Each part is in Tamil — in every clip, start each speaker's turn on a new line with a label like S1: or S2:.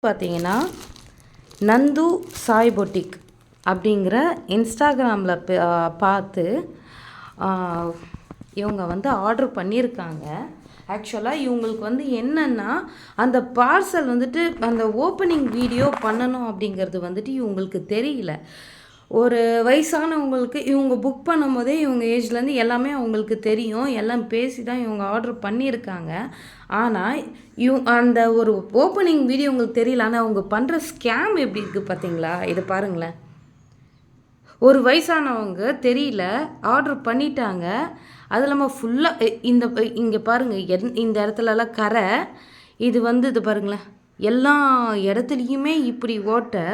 S1: பார்த்தீங்கன்னா நந்து சாய் பொட்டிக் அப்படிங்கிற இன்ஸ்டாகிராமில் பார்த்து இவங்க வந்து ஆர்டர் பண்ணியிருக்காங்க. ஆக்சுவலாக இவங்களுக்கு வந்து என்னென்னா அந்த பார்சல் வந்துட்டு அந்த ஓப்பனிங் வீடியோ பண்ணணும் அப்படிங்கிறது வந்துட்டு இவங்களுக்கு தெரியல. ஒரு வயசானவங்களுக்கு இவங்க புக் பண்ணும்போதே இவங்க ஏஜ்லேருந்து எல்லாமே அவங்களுக்கு தெரியும். எல்லாம் பேசி தான் இவங்க ஆர்டர் பண்ணியிருக்காங்க. ஆனால் அந்த ஒரு ஓப்பனிங் வீடியோ உங்களுக்கு தெரியல. ஆனால் அவங்க பண்ணுற ஸ்கேம் எப்படி இருக்குது பார்த்தீங்களா? இதை பாருங்களேன். ஒரு வயசானவங்க தெரியல, ஆர்டர் பண்ணிட்டாங்க. அது இல்லாமல் ஃபுல்லாக இங்கே பாருங்கள், இந்த இடத்துலலாம் கரை. இது வந்து இது பாருங்களேன், எல்லா இடத்துலையுமே இப்படி ஓட்டை.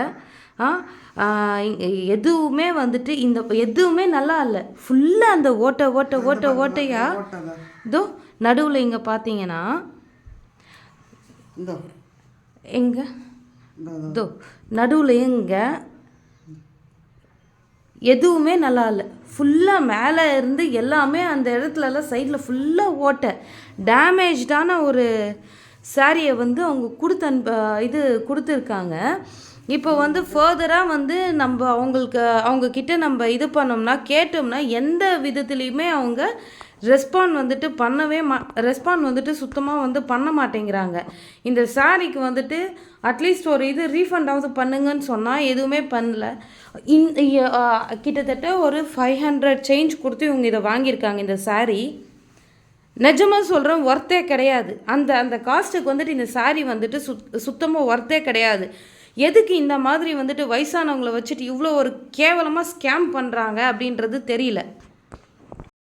S1: எதுவுமே வந்துட்டு எதுவுமே நல்லா இல்லை. ஃபுல்லாக அந்த ஓட்டையா இதோ நடுவில் இங்கே பார்த்தீங்கன்னா எங்கே இதோ நடுவில் எங்கே எதுவுமே நல்லா இல்லை. ஃபுல்லாக மேலே இருந்து எல்லாமே அந்த இடத்துலலாம் சைடில் ஃபுல்லாக ஓட்டை. டேமேஜ்டான ஒரு சாரியை வந்து அவங்க கொடுத்துருக்காங்க. இப்போ வந்து ஃபர்தராக வந்து நம்ம அவங்கக்கிட்ட நம்ம இது பண்ணோம்னா கேட்டோம்னா எந்த விதத்துலேயுமே அவங்க ரெஸ்பாண்ட் வந்துட்டு சுத்தமாக வந்து பண்ண மாட்டேங்கிறாங்க. இந்த சாரிக்கு வந்துட்டு அட்லீஸ்ட் ஒரு ரீஃபண்டாவது பண்ணுங்கன்னு சொன்னால் எதுவுமே பண்ணல. கிட்டத்தட்ட ஒரு 500 சேஞ்ச் கொடுத்து இவங்க இதை வாங்கியிருக்காங்க. இந்த சாரீ நிஜமாக சொல்கிறேன், ஒர்த்தே கிடையாது. அந்த காஸ்ட்டுக்கு வந்துட்டு இந்த சாரீ வந்துட்டு சுத்தமாக ஒர்த்தே கிடையாது. எதுக்கு இந்த மாதிரி வந்துட்டு வயசானவங்களை வச்சுட்டு இவ்வளோ ஒரு கேவலமாக ஸ்கேம் பண்ணுறாங்க அப்படின்றது தெரியல.